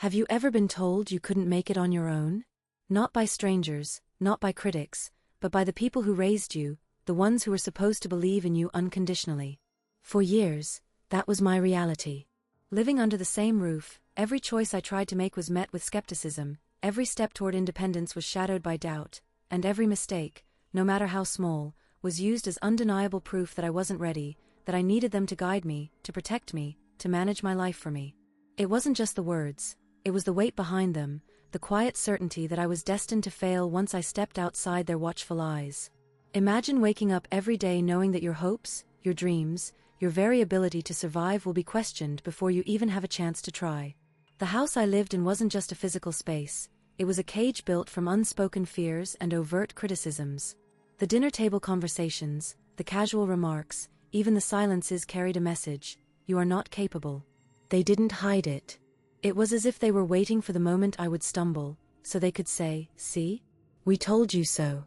Have you ever been told you couldn't make it on your own? Not by strangers, not by critics, but by the people who raised you, the ones who were supposed to believe in you unconditionally. For years, that was my reality. Living under the same roof, every choice I tried to make was met with skepticism, every step toward independence was shadowed by doubt, and every mistake, no matter how small, was used as undeniable proof that I wasn't ready, that I needed them to guide me, to protect me, to manage my life for me. It wasn't just the words, it was the weight behind them, the quiet certainty that I was destined to fail once I stepped outside their watchful eyes. Imagine waking up every day knowing that your hopes, your dreams, your very ability to survive will be questioned before you even have a chance to try. The house I lived in wasn't just a physical space, it was a cage built from unspoken fears and overt criticisms. The dinner table conversations, the casual remarks, even the silences carried a message: you are not capable. They didn't hide it. It was as if they were waiting for the moment I would stumble, so they could say, "See? We told you so."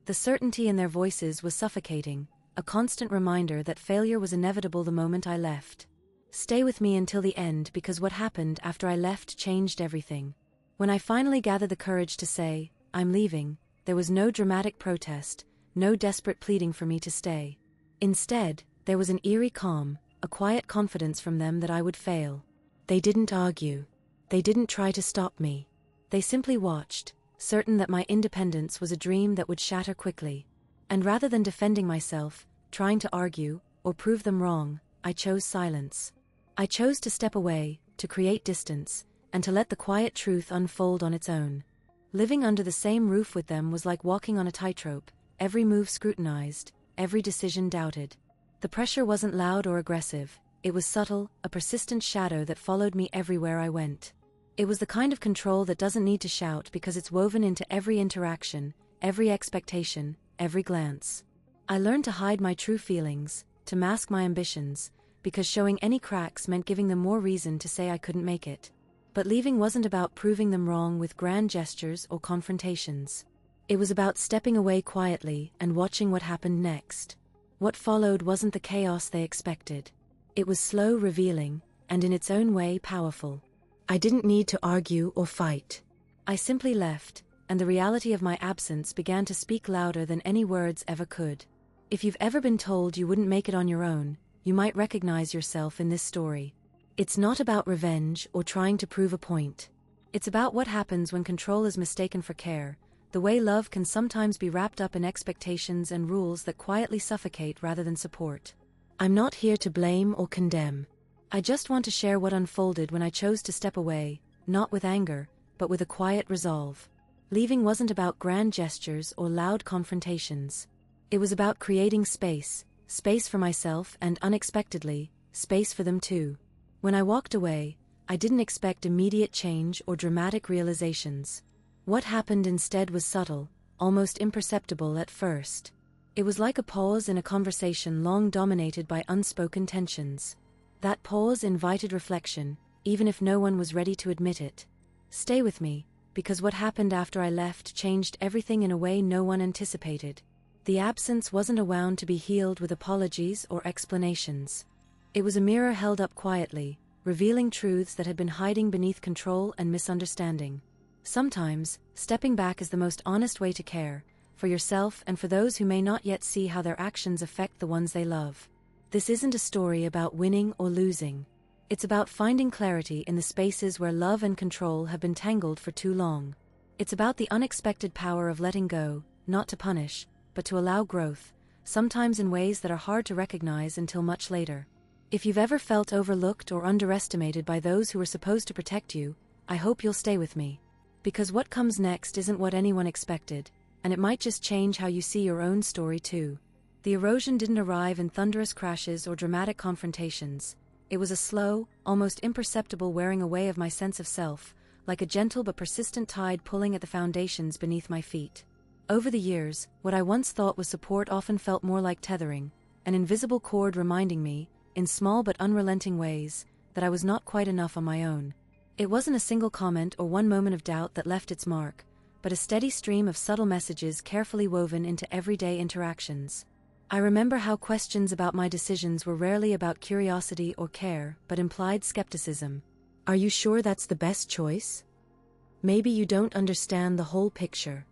The certainty in their voices was suffocating, a constant reminder that failure was inevitable the moment I left. Stay with me until the end, because what happened after I left changed everything. When I finally gathered the courage to say, "I'm leaving," there was no dramatic protest, no desperate pleading for me to stay. Instead, there was an eerie calm, a quiet confidence from them that I would fail. They didn't argue. They didn't try to stop me. They simply watched, certain that my independence was a dream that would shatter quickly. And rather than defending myself, trying to argue, or prove them wrong, I chose silence. I chose to step away, to create distance, and to let the quiet truth unfold on its own. Living under the same roof with them was like walking on a tightrope, every move scrutinized, every decision doubted. The pressure wasn't loud or aggressive. It was subtle, a persistent shadow that followed me everywhere I went. It was the kind of control that doesn't need to shout because it's woven into every interaction, every expectation, every glance. I learned to hide my true feelings, to mask my ambitions, because showing any cracks meant giving them more reason to say I couldn't make it. But leaving wasn't about proving them wrong with grand gestures or confrontations. It was about stepping away quietly and watching what happened next. What followed wasn't the chaos they expected. It was slow, revealing, and in its own way powerful. I didn't need to argue or fight. I simply left, and the reality of my absence began to speak louder than any words ever could. If you've ever been told you wouldn't make it on your own, you might recognize yourself in this story. It's not about revenge or trying to prove a point. It's about what happens when control is mistaken for care, the way love can sometimes be wrapped up in expectations and rules that quietly suffocate rather than support. I'm not here to blame or condemn. I just want to share what unfolded when I chose to step away, not with anger, but with a quiet resolve. Leaving wasn't about grand gestures or loud confrontations. It was about creating space, space for myself and, unexpectedly, space for them too. When I walked away, I didn't expect immediate change or dramatic realizations. What happened instead was subtle, almost imperceptible at first. It was like a pause in a conversation long dominated by unspoken tensions. That pause invited reflection, even if no one was ready to admit it. Stay with me, because what happened after I left changed everything in a way no one anticipated. The absence wasn't a wound to be healed with apologies or explanations. It was a mirror held up quietly, revealing truths that had been hiding beneath control and misunderstanding. Sometimes, stepping back is the most honest way to care, for yourself and for those who may not yet see how their actions affect the ones they love. This isn't a story about winning or losing. It's about finding clarity in the spaces where love and control have been tangled for too long. It's about the unexpected power of letting go, not to punish, but to allow growth, sometimes in ways that are hard to recognize until much later. If you've ever felt overlooked or underestimated by those who were supposed to protect you, I hope you'll stay with me. Because what comes next isn't what anyone expected, and it might just change how you see your own story too. The erosion didn't arrive in thunderous crashes or dramatic confrontations. It was a slow, almost imperceptible wearing away of my sense of self, like a gentle but persistent tide pulling at the foundations beneath my feet. Over the years, what I once thought was support often felt more like tethering, an invisible cord reminding me, in small but unrelenting ways, that I was not quite enough on my own. It wasn't a single comment or one moment of doubt that left its mark, but a steady stream of subtle messages carefully woven into everyday interactions. I remember how questions about my decisions were rarely about curiosity or care, but implied skepticism. Are you sure that's the best choice? Maybe you don't understand the whole picture.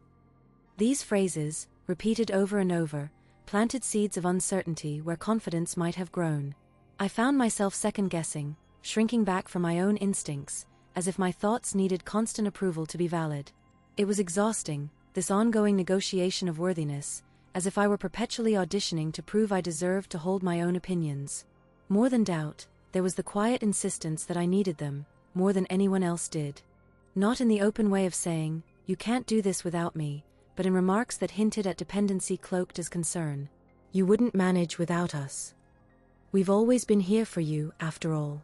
These phrases, repeated over and over, planted seeds of uncertainty where confidence might have grown. I found myself second-guessing, shrinking back from my own instincts, as if my thoughts needed constant approval to be valid. It was exhausting, this ongoing negotiation of worthiness, as if I were perpetually auditioning to prove I deserved to hold my own opinions. More than doubt, there was the quiet insistence that I needed them, more than anyone else did. Not in the open way of saying, "You can't do this without me," but in remarks that hinted at dependency cloaked as concern. "You wouldn't manage without us. We've always been here for you, after all."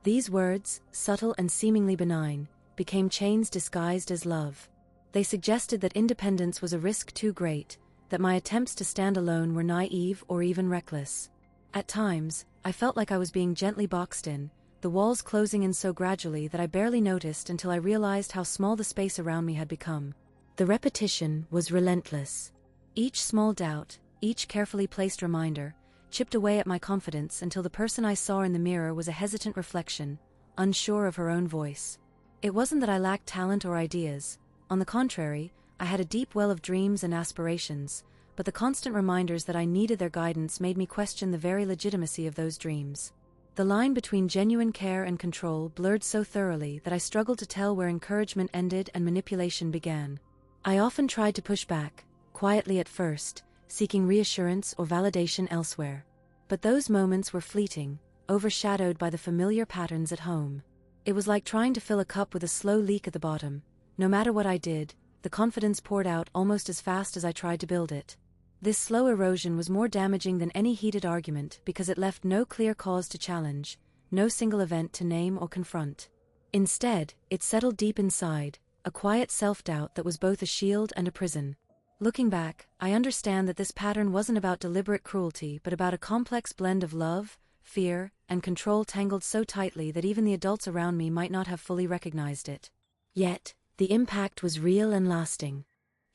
These words, subtle and seemingly benign, became chains disguised as love. They suggested that independence was a risk too great, that my attempts to stand alone were naive or even reckless. At times, I felt like I was being gently boxed in, the walls closing in so gradually that I barely noticed until I realized how small the space around me had become. The repetition was relentless. Each small doubt, each carefully placed reminder, chipped away at my confidence until the person I saw in the mirror was a hesitant reflection, unsure of her own voice. It wasn't that I lacked talent or ideas. On the contrary, I had a deep well of dreams and aspirations, but the constant reminders that I needed their guidance made me question the very legitimacy of those dreams. The line between genuine care and control blurred so thoroughly that I struggled to tell where encouragement ended and manipulation began. I often tried to push back, quietly at first, seeking reassurance or validation elsewhere. But those moments were fleeting, overshadowed by the familiar patterns at home. It was like trying to fill a cup with a slow leak at the bottom. No matter what I did, the confidence poured out almost as fast as I tried to build it. This slow erosion was more damaging than any heated argument because it left no clear cause to challenge, no single event to name or confront. Instead, it settled deep inside, a quiet self-doubt that was both a shield and a prison. Looking back, I understand that this pattern wasn't about deliberate cruelty but about a complex blend of love, fear, and control tangled so tightly that even the adults around me might not have fully recognized it. Yet, the impact was real and lasting.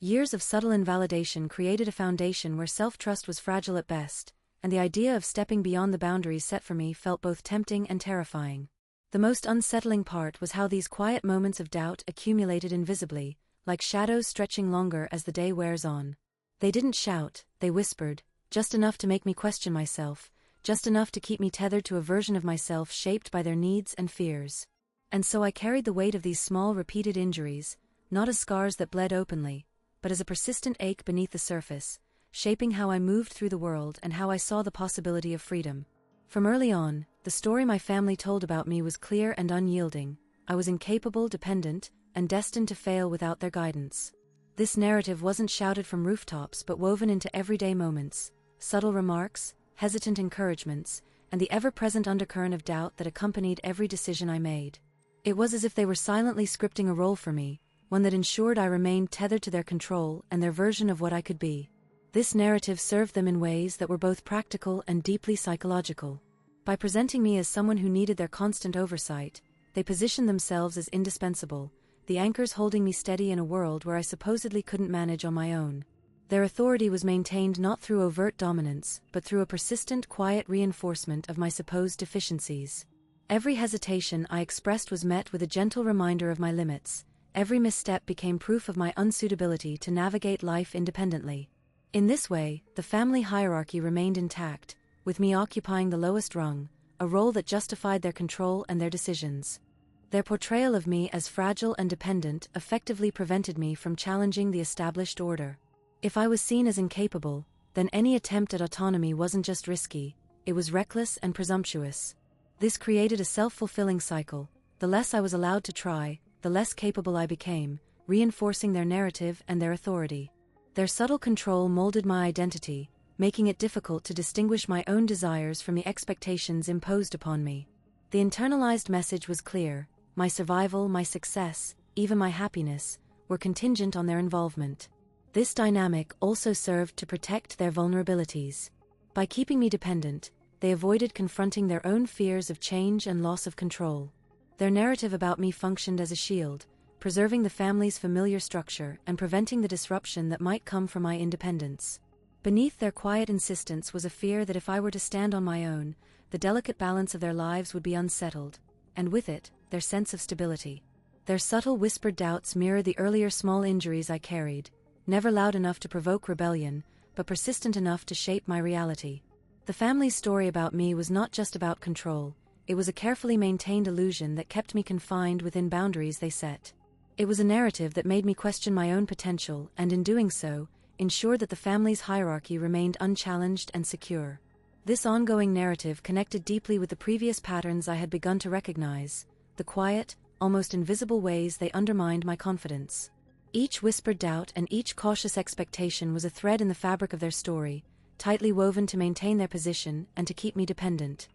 Years of subtle invalidation created a foundation where self-trust was fragile at best, and the idea of stepping beyond the boundaries set for me felt both tempting and terrifying. The most unsettling part was how these quiet moments of doubt accumulated invisibly, like shadows stretching longer as the day wears on. They didn't shout, they whispered, just enough to make me question myself, just enough to keep me tethered to a version of myself shaped by their needs and fears. And so I carried the weight of these small repeated injuries, not as scars that bled openly, but as a persistent ache beneath the surface, shaping how I moved through the world and how I saw the possibility of freedom. From early on, the story my family told about me was clear and unyielding. I was incapable, dependent, and destined to fail without their guidance. This narrative wasn't shouted from rooftops but woven into everyday moments, subtle remarks, hesitant encouragements, and the ever-present undercurrent of doubt that accompanied every decision I made. It was as if they were silently scripting a role for me, one that ensured I remained tethered to their control and their version of what I could be. This narrative served them in ways that were both practical and deeply psychological. By presenting me as someone who needed their constant oversight, they positioned themselves as indispensable, the anchors holding me steady in a world where I supposedly couldn't manage on my own. Their authority was maintained not through overt dominance, but through a persistent, quiet reinforcement of my supposed deficiencies. Every hesitation I expressed was met with a gentle reminder of my limits. Every misstep became proof of my unsuitability to navigate life independently. In this way, the family hierarchy remained intact, with me occupying the lowest rung, a role that justified their control and their decisions. Their portrayal of me as fragile and dependent effectively prevented me from challenging the established order. If I was seen as incapable, then any attempt at autonomy wasn't just risky, it was reckless and presumptuous. This created a self-fulfilling cycle. The less I was allowed to try, the less capable I became, reinforcing their narrative and their authority. Their subtle control molded my identity, making it difficult to distinguish my own desires from the expectations imposed upon me. The internalized message was clear: my survival, my success, even my happiness, were contingent on their involvement. This dynamic also served to protect their vulnerabilities. By keeping me dependent, they avoided confronting their own fears of change and loss of control. Their narrative about me functioned as a shield, preserving the family's familiar structure and preventing the disruption that might come from my independence. Beneath their quiet insistence was a fear that if I were to stand on my own, the delicate balance of their lives would be unsettled, and with it, their sense of stability. Their subtle whispered doubts mirror the earlier small injuries I carried, never loud enough to provoke rebellion, but persistent enough to shape my reality. The family's story about me was not just about control, it was a carefully maintained illusion that kept me confined within boundaries they set. It was a narrative that made me question my own potential and, in doing so, ensured that the family's hierarchy remained unchallenged and secure. This ongoing narrative connected deeply with the previous patterns I had begun to recognize, the quiet, almost invisible ways they undermined my confidence. Each whispered doubt and each cautious expectation was a thread in the fabric of their story, tightly woven to maintain their position and to keep me dependent.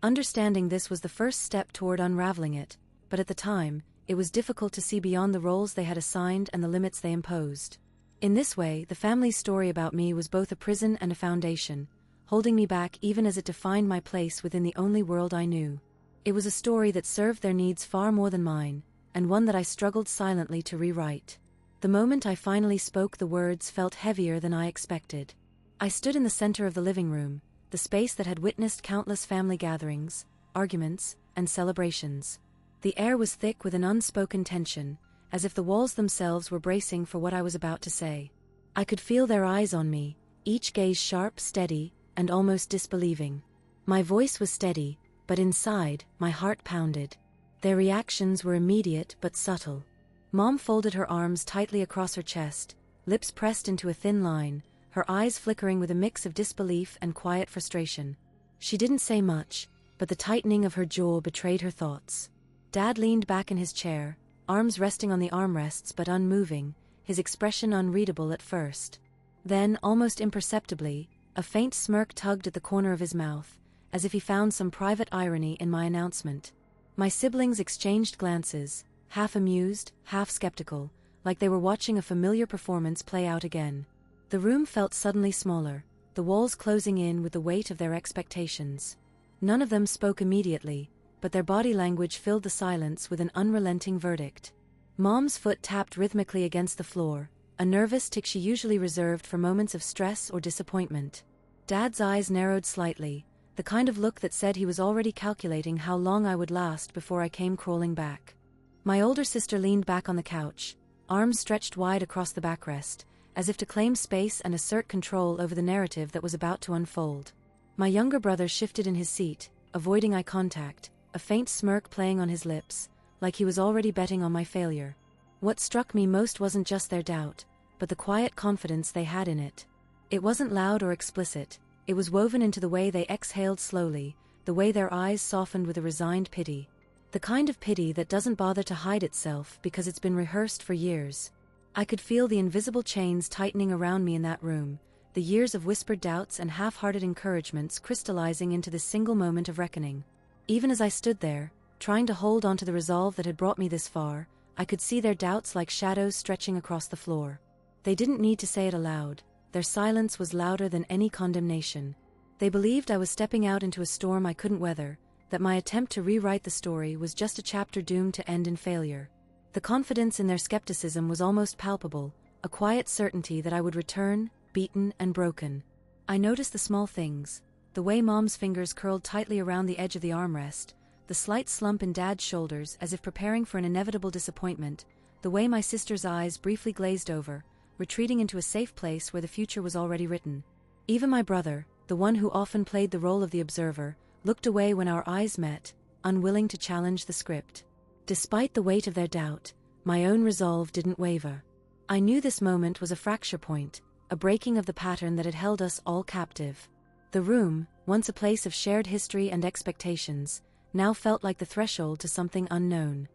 Understanding this was the first step toward unraveling it, but at the time, it was difficult to see beyond the roles they had assigned and the limits they imposed. In this way, the family's story about me was both a prison and a foundation, holding me back even as it defined my place within the only world I knew. It was a story that served their needs far more than mine, and one that I struggled silently to rewrite. The moment I finally spoke, the words felt heavier than I expected. I stood in the center of the living room, the space that had witnessed countless family gatherings, arguments, and celebrations. The air was thick with an unspoken tension, as if the walls themselves were bracing for what I was about to say. I could feel their eyes on me, each gaze sharp, steady, and almost disbelieving. My voice was steady, but inside, my heart pounded. Their reactions were immediate but subtle. Mom folded her arms tightly across her chest, lips pressed into a thin line, her eyes flickering with a mix of disbelief and quiet frustration. She didn't say much, but the tightening of her jaw betrayed her thoughts. Dad leaned back in his chair, arms resting on the armrests but unmoving, his expression unreadable at first. Then, almost imperceptibly, a faint smirk tugged at the corner of his mouth, as if he found some private irony in my announcement. My siblings exchanged glances, half amused, half skeptical, like they were watching a familiar performance play out again. The room felt suddenly smaller, the walls closing in with the weight of their expectations. None of them spoke immediately, but their body language filled the silence with an unrelenting verdict. Mom's foot tapped rhythmically against the floor, a nervous tick she usually reserved for moments of stress or disappointment. Dad's eyes narrowed slightly, the kind of look that said he was already calculating how long I would last before I came crawling back. My older sister leaned back on the couch, arms stretched wide across the backrest, as if to claim space and assert control over the narrative that was about to unfold. My younger brother shifted in his seat, avoiding eye contact, a faint smirk playing on his lips, like he was already betting on my failure. What struck me most wasn't just their doubt, but the quiet confidence they had in it. It wasn't loud or explicit, it was woven into the way they exhaled slowly, the way their eyes softened with a resigned pity. The kind of pity that doesn't bother to hide itself because it's been rehearsed for years. I could feel the invisible chains tightening around me in that room, the years of whispered doubts and half-hearted encouragements crystallizing into this single moment of reckoning. Even as I stood there, trying to hold on to the resolve that had brought me this far, I could see their doubts like shadows stretching across the floor. They didn't need to say it aloud. Their silence was louder than any condemnation. They believed I was stepping out into a storm I couldn't weather, that my attempt to rewrite the story was just a chapter doomed to end in failure. The confidence in their skepticism was almost palpable, a quiet certainty that I would return, beaten and broken. I noticed the small things, the way Mom's fingers curled tightly around the edge of the armrest, the slight slump in Dad's shoulders as if preparing for an inevitable disappointment, the way my sister's eyes briefly glazed over, retreating into a safe place where the future was already written. Even my brother, the one who often played the role of the observer, looked away when our eyes met, unwilling to challenge the script. Despite the weight of their doubt, my own resolve didn't waver. I knew this moment was a fracture point, a breaking of the pattern that had held us all captive. The room, once a place of shared history and expectations, now felt like the threshold to something unknown.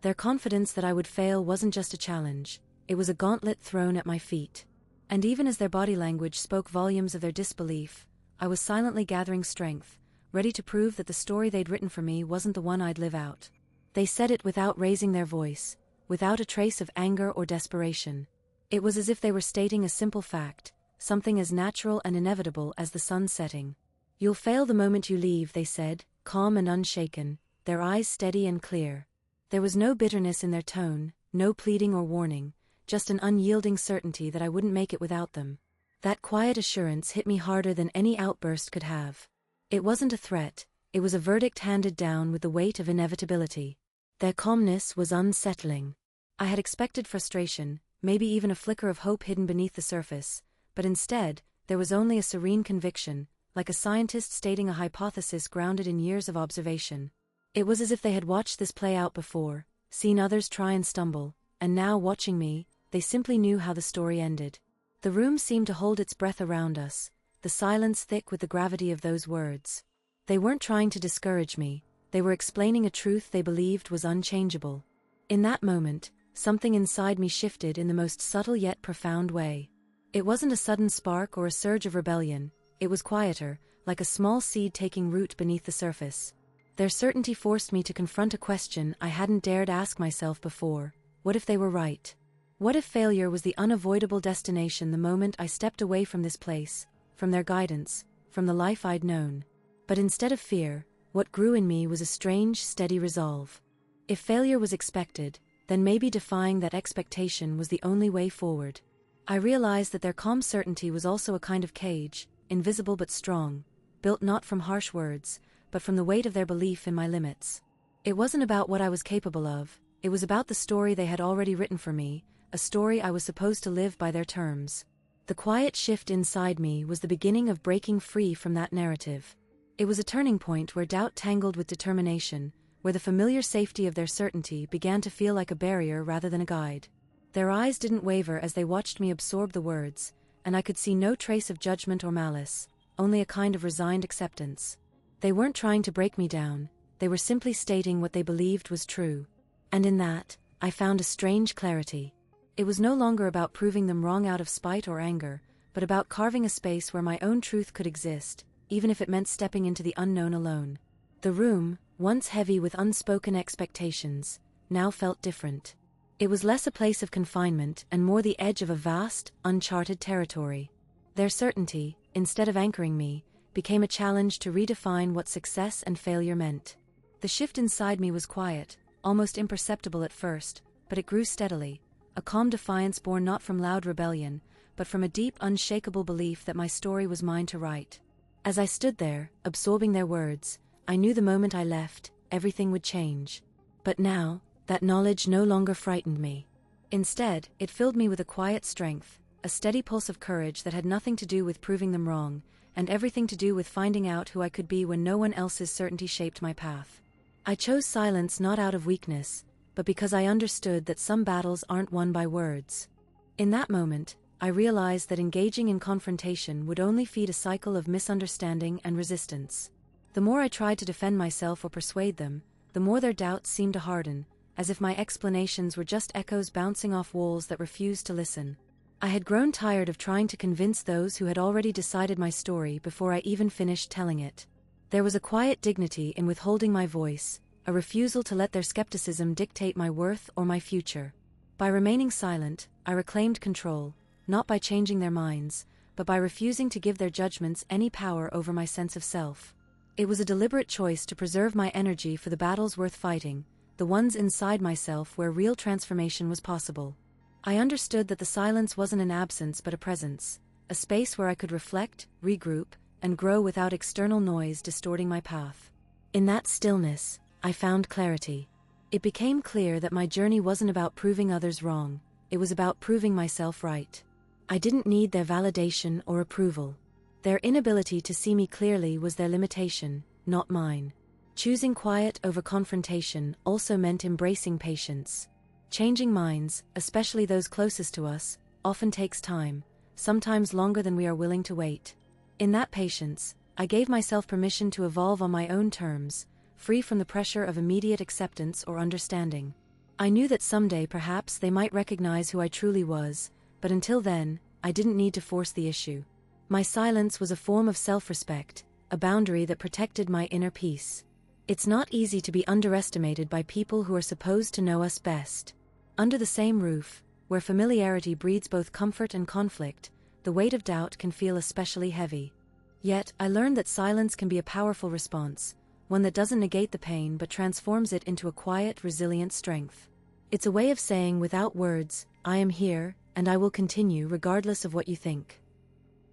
Their confidence that I would fail wasn't just a challenge, it was a gauntlet thrown at my feet. And even as their body language spoke volumes of their disbelief, I was silently gathering strength, ready to prove that the story they'd written for me wasn't the one I'd live out. They said it without raising their voice, without a trace of anger or desperation. It was as if they were stating a simple fact, something as natural and inevitable as the sun setting. "You'll fail the moment you leave," they said, calm and unshaken, their eyes steady and clear. There was no bitterness in their tone, no pleading or warning, just an unyielding certainty that I wouldn't make it without them. That quiet assurance hit me harder than any outburst could have. It wasn't a threat, It was a verdict handed down with the weight of inevitability. Their calmness was unsettling. I had expected frustration, maybe even a flicker of hope hidden beneath the surface, but instead, there was only a serene conviction, like a scientist stating a hypothesis grounded in years of observation. It was as if they had watched this play out before, seen others try and stumble, and now, watching me, they simply knew how the story ended. The room seemed to hold its breath around us, the silence thick with the gravity of those words. They weren't trying to discourage me, they were explaining a truth they believed was unchangeable. In that moment, something inside me shifted in the most subtle yet profound way. It wasn't a sudden spark or a surge of rebellion, it was quieter, like a small seed taking root beneath the surface. Their certainty forced me to confront a question I hadn't dared ask myself before: what if they were right? What if failure was the unavoidable destination the moment I stepped away from this place, from their guidance, from the life I'd known? But instead of fear, what grew in me was a strange, steady resolve. If failure was expected, then maybe defying that expectation was the only way forward. I realized that their calm certainty was also a kind of cage, invisible but strong, built not from harsh words, but from the weight of their belief in my limits. It wasn't about what I was capable of, it was about the story they had already written for me, a story I was supposed to live by their terms. The quiet shift inside me was the beginning of breaking free from that narrative. It was a turning point where doubt tangled with determination, where the familiar safety of their certainty began to feel like a barrier rather than a guide. Their eyes didn't waver as they watched me absorb the words, and I could see no trace of judgment or malice, only a kind of resigned acceptance. They weren't trying to break me down, they were simply stating what they believed was true. And in that, I found a strange clarity. It was no longer about proving them wrong out of spite or anger, but about carving a space where my own truth could exist, even if it meant stepping into the unknown alone. The room, once heavy with unspoken expectations, now felt different. It was less a place of confinement and more the edge of a vast, uncharted territory. Their certainty, instead of anchoring me, became a challenge to redefine what success and failure meant. The shift inside me was quiet, almost imperceptible at first, but it grew steadily, a calm defiance born not from loud rebellion, but from a deep, unshakable belief that my story was mine to write. As I stood there, absorbing their words, I knew the moment I left, everything would change. But now, that knowledge no longer frightened me. Instead, it filled me with a quiet strength, a steady pulse of courage that had nothing to do with proving them wrong, and everything to do with finding out who I could be when no one else's certainty shaped my path. I chose silence not out of weakness, but because I understood that some battles aren't won by words. In that moment, I realized that engaging in confrontation would only feed a cycle of misunderstanding and resistance. The more I tried to defend myself or persuade them, the more their doubts seemed to harden, as if my explanations were just echoes bouncing off walls that refused to listen. I had grown tired of trying to convince those who had already decided my story before I even finished telling it. There was a quiet dignity in withholding my voice, a refusal to let their skepticism dictate my worth or my future. By remaining silent, I reclaimed control, not by changing their minds, but by refusing to give their judgments any power over my sense of self. It was a deliberate choice to preserve my energy for the battles worth fighting, the ones inside myself where real transformation was possible. I understood that the silence wasn't an absence but a presence, a space where I could reflect, regroup, and grow without external noise distorting my path. In that stillness, I found clarity. It became clear that my journey wasn't about proving others wrong, it was about proving myself right. I didn't need their validation or approval. Their inability to see me clearly was their limitation, not mine. Choosing quiet over confrontation also meant embracing patience. Changing minds, especially those closest to us, often takes time, sometimes longer than we are willing to wait. In that patience, I gave myself permission to evolve on my own terms, free from the pressure of immediate acceptance or understanding. I knew that someday perhaps they might recognize who I truly was, but until then, I didn't need to force the issue. My silence was a form of self-respect, a boundary that protected my inner peace. It's not easy to be underestimated by people who are supposed to know us best. Under the same roof, where familiarity breeds both comfort and conflict, the weight of doubt can feel especially heavy. Yet, I learned that silence can be a powerful response, one that doesn't negate the pain but transforms it into a quiet, resilient strength. It's a way of saying without words, I am here, and I will continue regardless of what you think.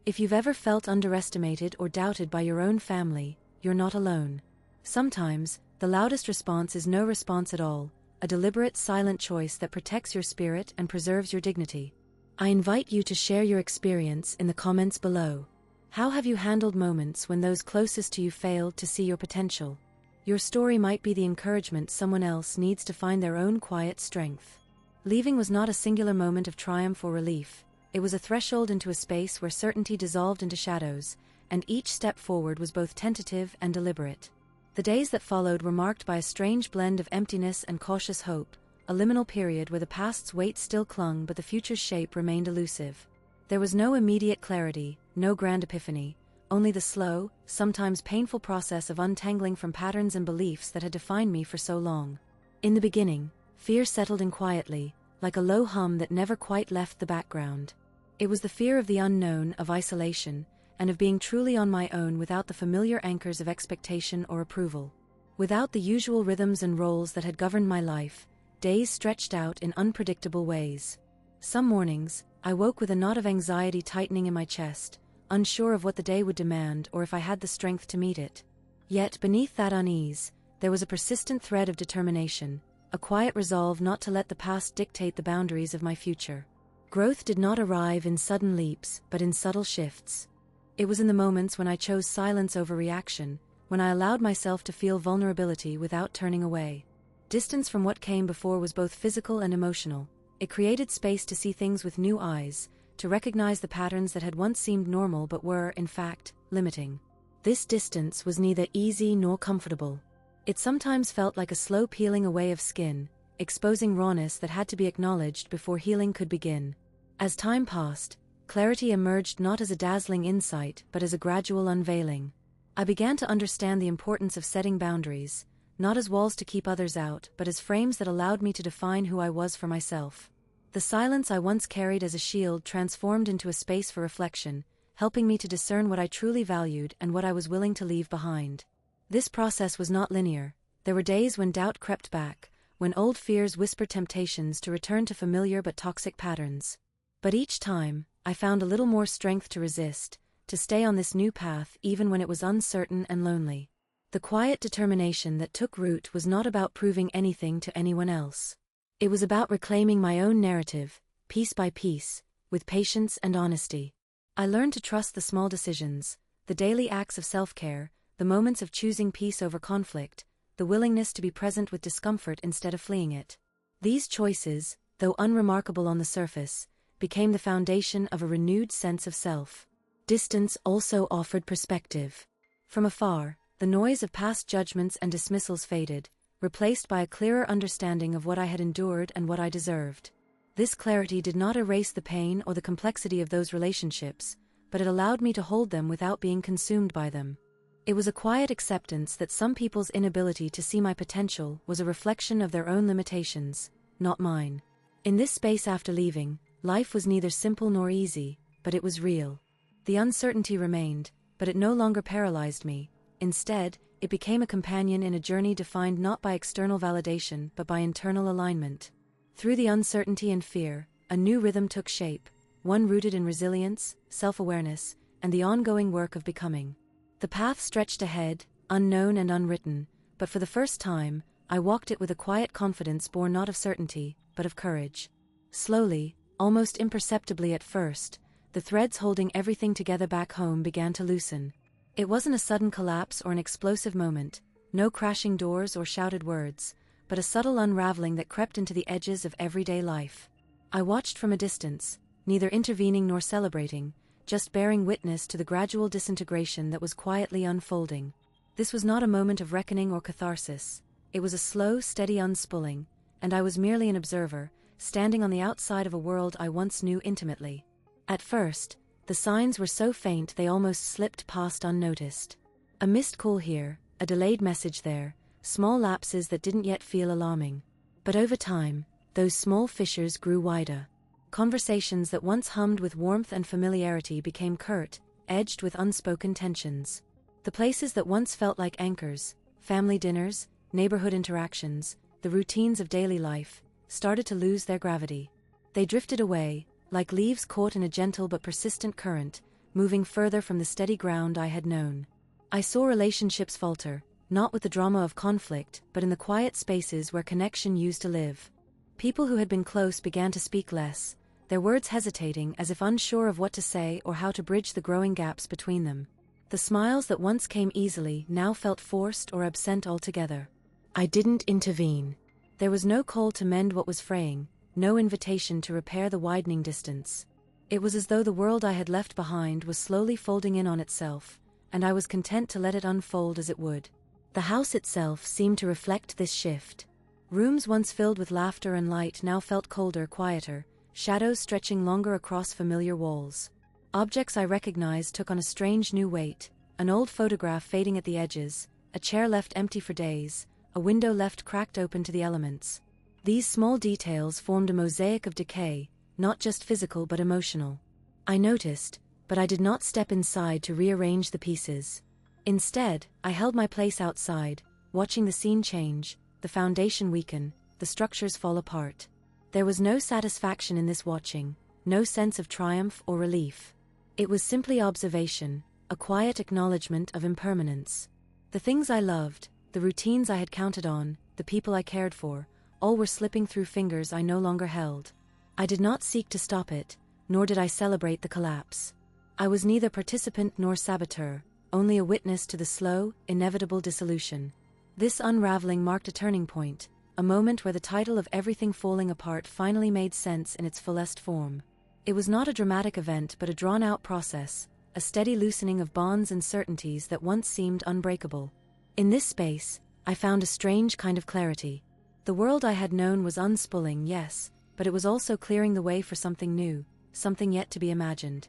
If you've ever felt underestimated or doubted by your own family, you're not alone. Sometimes, the loudest response is no response at all, a deliberate, silent choice that protects your spirit and preserves your dignity. I invite you to share your experience in the comments below. How have you handled moments when those closest to you failed to see your potential? Your story might be the encouragement someone else needs to find their own quiet strength. Leaving was not a singular moment of triumph or relief. It was a threshold into a space where certainty dissolved into shadows, and each step forward was both tentative and deliberate. The days that followed were marked by a strange blend of emptiness and cautious hope, a liminal period where the past's weight still clung but the future's shape remained elusive. There was no immediate clarity, no grand epiphany, only the slow, sometimes painful process of untangling from patterns and beliefs that had defined me for so long. In the beginning, fear settled in quietly, like a low hum that never quite left the background. It was the fear of the unknown, of isolation, and of being truly on my own without the familiar anchors of expectation or approval. Without the usual rhythms and roles that had governed my life, days stretched out in unpredictable ways. Some mornings, I woke with a knot of anxiety tightening in my chest, unsure of what the day would demand or if I had the strength to meet it. Yet beneath that unease, there was a persistent thread of determination, a quiet resolve not to let the past dictate the boundaries of my future. Growth did not arrive in sudden leaps, but in subtle shifts. It was in the moments when I chose silence over reaction, when I allowed myself to feel vulnerability without turning away. Distance from what came before was both physical and emotional. It created space to see things with new eyes, to recognize the patterns that had once seemed normal but were, in fact, limiting. This distance was neither easy nor comfortable. It sometimes felt like a slow peeling away of skin, exposing rawness that had to be acknowledged before healing could begin. As time passed, clarity emerged not as a dazzling insight but as a gradual unveiling. I began to understand the importance of setting boundaries, not as walls to keep others out but as frames that allowed me to define who I was for myself. The silence I once carried as a shield transformed into a space for reflection, helping me to discern what I truly valued and what I was willing to leave behind. This process was not linear. There were days when doubt crept back, when old fears whispered temptations to return to familiar but toxic patterns. But each time, I found a little more strength to resist, to stay on this new path even when it was uncertain and lonely. The quiet determination that took root was not about proving anything to anyone else. It was about reclaiming my own narrative, piece by piece, with patience and honesty. I learned to trust the small decisions, the daily acts of self-care, the moments of choosing peace over conflict, the willingness to be present with discomfort instead of fleeing it. These choices, though unremarkable on the surface, became the foundation of a renewed sense of self. Distance also offered perspective. From afar, the noise of past judgments and dismissals faded, replaced by a clearer understanding of what I had endured and what I deserved. This clarity did not erase the pain or the complexity of those relationships, but it allowed me to hold them without being consumed by them. It was a quiet acceptance that some people's inability to see my potential was a reflection of their own limitations, not mine. In this space after leaving, life was neither simple nor easy, but it was real. The uncertainty remained, but it no longer paralyzed me. Instead, it became a companion in a journey defined not by external validation but by internal alignment. Through the uncertainty and fear, a new rhythm took shape, one rooted in resilience, self-awareness, and the ongoing work of becoming. The path stretched ahead, unknown and unwritten, but for the first time, I walked it with a quiet confidence born not of certainty, but of courage. Slowly, almost imperceptibly at first, the threads holding everything together back home began to loosen. It wasn't a sudden collapse or an explosive moment, no crashing doors or shouted words, but a subtle unraveling that crept into the edges of everyday life. I watched from a distance, neither intervening nor celebrating, just bearing witness to the gradual disintegration that was quietly unfolding. This was not a moment of reckoning or catharsis. It was a slow, steady unspooling, and I was merely an observer, standing on the outside of a world I once knew intimately. At first, the signs were so faint they almost slipped past unnoticed. A missed call here, a delayed message there, small lapses that didn't yet feel alarming. But over time, those small fissures grew wider. Conversations that once hummed with warmth and familiarity became curt, edged with unspoken tensions. The places that once felt like anchors, family dinners, neighborhood interactions, the routines of daily life, started to lose their gravity. They drifted away, like leaves caught in a gentle but persistent current, moving further from the steady ground I had known. I saw relationships falter, not with the drama of conflict, but in the quiet spaces where connection used to live. People who had been close began to speak less, their words hesitating as if unsure of what to say or how to bridge the growing gaps between them. The smiles that once came easily now felt forced or absent altogether. I didn't intervene. There was no call to mend what was fraying, no invitation to repair the widening distance. It was as though the world I had left behind was slowly folding in on itself, and I was content to let it unfold as it would. The house itself seemed to reflect this shift. Rooms once filled with laughter and light now felt colder, quieter, shadows stretching longer across familiar walls. Objects I recognized took on a strange new weight, an old photograph fading at the edges, a chair left empty for days, a window left cracked open to the elements. These small details formed a mosaic of decay, not just physical but emotional. I noticed, but I did not step inside to rearrange the pieces. Instead, I held my place outside, watching the scene change, the foundation weaken, the structures fall apart. There was no satisfaction in this watching, no sense of triumph or relief. It was simply observation, a quiet acknowledgement of impermanence. The things I loved, the routines I had counted on, the people I cared for, all were slipping through fingers I no longer held. I did not seek to stop it, nor did I celebrate the collapse. I was neither participant nor saboteur, only a witness to the slow, inevitable dissolution. This unraveling marked a turning point, a moment where the title of everything falling apart finally made sense in its fullest form. It was not a dramatic event but a drawn-out process, a steady loosening of bonds and certainties that once seemed unbreakable. In this space, I found a strange kind of clarity. The world I had known was unspooling, yes, but it was also clearing the way for something new, something yet to be imagined.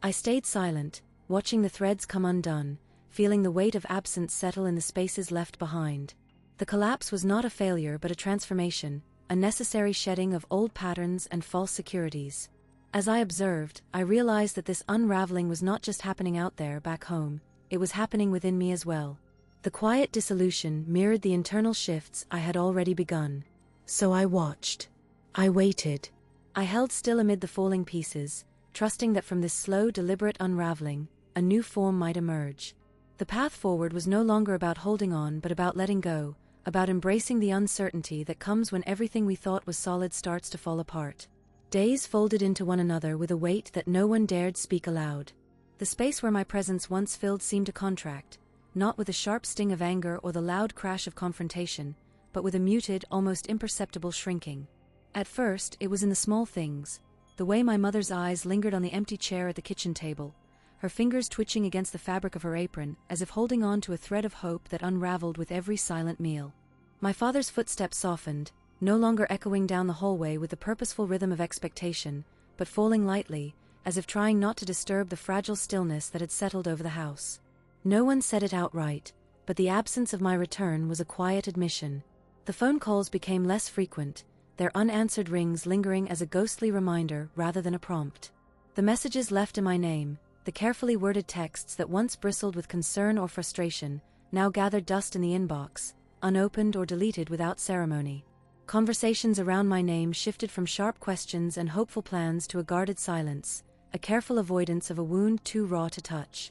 I stayed silent, watching the threads come undone, feeling the weight of absence settle in the spaces left behind. The collapse was not a failure but a transformation, a necessary shedding of old patterns and false securities. As I observed, I realized that this unraveling was not just happening out there, back home, it was happening within me as well. The quiet dissolution mirrored the internal shifts I had already begun. So I watched. I waited. I held still amid the falling pieces, trusting that from this slow, deliberate unraveling, a new form might emerge. The path forward was no longer about holding on but about letting go, about embracing the uncertainty that comes when everything we thought was solid starts to fall apart. Days folded into one another with a weight that no one dared speak aloud. The space where my presence once filled seemed to contract, not with a sharp sting of anger or the loud crash of confrontation, but with a muted, almost imperceptible shrinking. At first, it was in the small things, the way my mother's eyes lingered on the empty chair at the kitchen table, her fingers twitching against the fabric of her apron, as if holding on to a thread of hope that unraveled with every silent meal. My father's footsteps softened, no longer echoing down the hallway with the purposeful rhythm of expectation, but falling lightly, as if trying not to disturb the fragile stillness that had settled over the house. No one said it outright, but the absence of my return was a quiet admission. The phone calls became less frequent, their unanswered rings lingering as a ghostly reminder rather than a prompt. The messages left in my name, the carefully worded texts that once bristled with concern or frustration, now gathered dust in the inbox, unopened or deleted without ceremony. Conversations around my name shifted from sharp questions and hopeful plans to a guarded silence, a careful avoidance of a wound too raw to touch.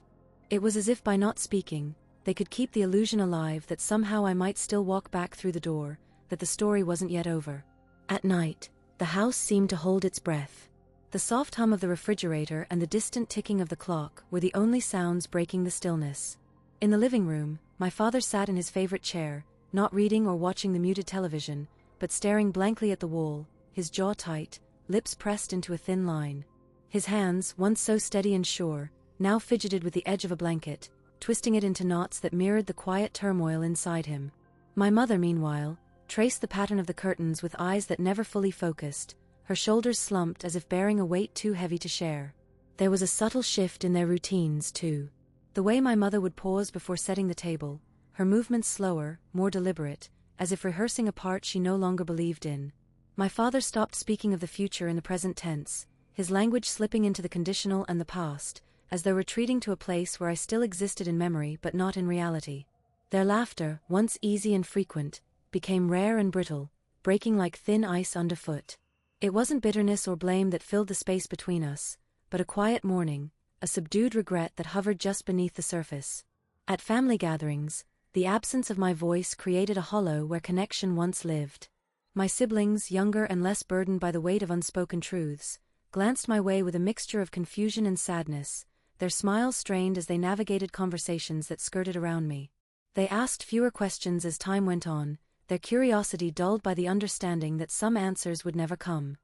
It was as if by not speaking, they could keep the illusion alive that somehow I might still walk back through the door, that the story wasn't yet over. At night, the house seemed to hold its breath. The soft hum of the refrigerator and the distant ticking of the clock were the only sounds breaking the stillness. In the living room, my father sat in his favorite chair, not reading or watching the muted television, but staring blankly at the wall, his jaw tight, lips pressed into a thin line. His hands, once so steady and sure, now fidgeted with the edge of a blanket, twisting it into knots that mirrored the quiet turmoil inside him. My mother, meanwhile, traced the pattern of the curtains with eyes that never fully focused, her shoulders slumped as if bearing a weight too heavy to share. There was a subtle shift in their routines, too. The way my mother would pause before setting the table, her movements slower, more deliberate, as if rehearsing a part she no longer believed in. My father stopped speaking of the future in the present tense, his language slipping into the conditional and the past, as though retreating to a place where I still existed in memory but not in reality. Their laughter, once easy and frequent, became rare and brittle, breaking like thin ice underfoot. It wasn't bitterness or blame that filled the space between us, but a quiet mourning, a subdued regret that hovered just beneath the surface. At family gatherings, The absence of my voice created a hollow where connection once lived. My siblings, younger and less burdened by the weight of unspoken truths, glanced my way with a mixture of confusion and sadness, their smiles strained as they navigated conversations that skirted around me. They asked fewer questions as time went on, their curiosity dulled by the understanding that some answers would never come.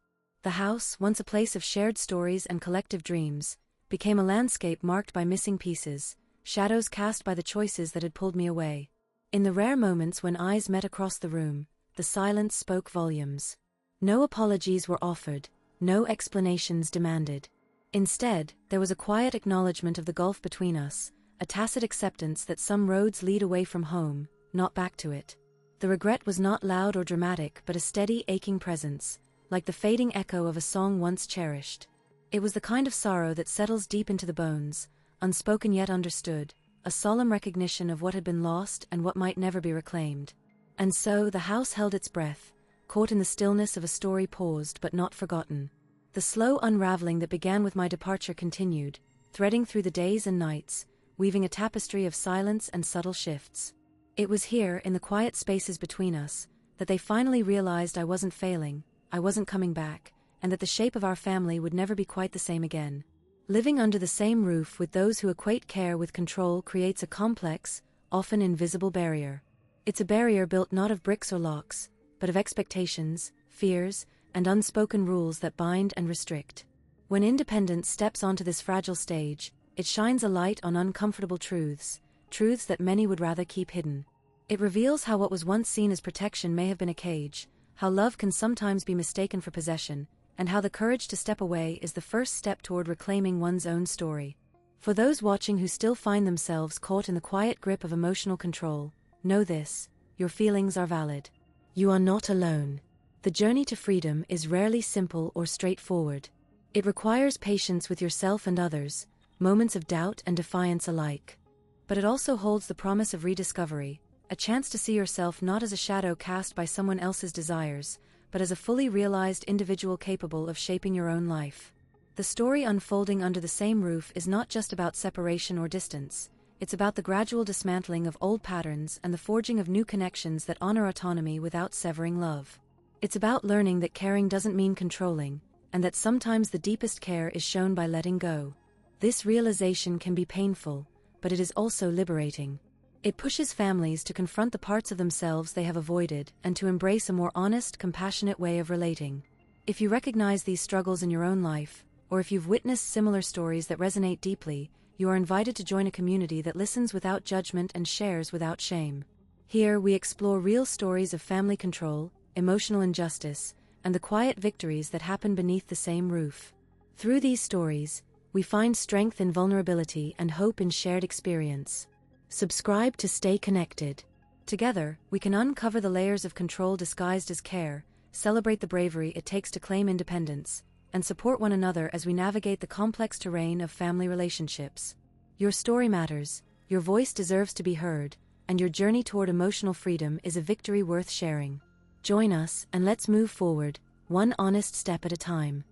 The house, once a place of shared stories and collective dreams, became a landscape marked by missing pieces, shadows cast by the choices that had pulled me away. In the rare moments when eyes met across the room, the silence spoke volumes. No apologies were offered, no explanations demanded. Instead, there was a quiet acknowledgement of the gulf between us, a tacit acceptance that some roads lead away from home, not back to it. The regret was not loud or dramatic but a steady, aching presence, like the fading echo of a song once cherished. It was the kind of sorrow that settles deep into the bones, unspoken yet understood, a solemn recognition of what had been lost and what might never be reclaimed. And so the house held its breath, caught in the stillness of a story paused but not forgotten. The slow unraveling that began with my departure continued, threading through the days and nights, weaving a tapestry of silence and subtle shifts. It was here, in the quiet spaces between us, that they finally realized I wasn't failing, I wasn't coming back, and that the shape of our family would never be quite the same again. Living under the same roof with those who equate care with control creates a complex, often invisible barrier. It's a barrier built not of bricks or locks, but of expectations, fears, and unspoken rules that bind and restrict. When independence steps onto this fragile stage, it shines a light on uncomfortable truths that many would rather keep hidden. It reveals how what was once seen as protection may have been a cage, how love can sometimes be mistaken for possession, and how the courage to step away is the first step toward reclaiming one's own story. For those watching who still find themselves caught in the quiet grip of emotional control, know this: your feelings are valid. You are not alone. The journey to freedom is rarely simple or straightforward. It requires patience with yourself and others, moments of doubt and defiance alike. But it also holds the promise of rediscovery, a chance to see yourself not as a shadow cast by someone else's desires, but as a fully realized individual capable of shaping your own life. The story unfolding under the same roof is not just about separation or distance, it's about the gradual dismantling of old patterns and the forging of new connections that honor autonomy without severing love. It's about learning that caring doesn't mean controlling, and that sometimes the deepest care is shown by letting go. This realization can be painful, but it is also liberating. It pushes families to confront the parts of themselves they have avoided and to embrace a more honest, compassionate way of relating. If you recognize these struggles in your own life, or if you've witnessed similar stories that resonate deeply, you are invited to join a community that listens without judgment and shares without shame. Here, we explore real stories of family control, emotional injustice, and the quiet victories that happen beneath the same roof. Through these stories, we find strength in vulnerability and hope in shared experience. Subscribe to stay connected. Together, we can uncover the layers of control disguised as care, celebrate the bravery it takes to claim independence, and support one another as we navigate the complex terrain of family relationships. Your story matters, your voice deserves to be heard, and your journey toward emotional freedom is a victory worth sharing. Join us and let's move forward, one honest step at a time.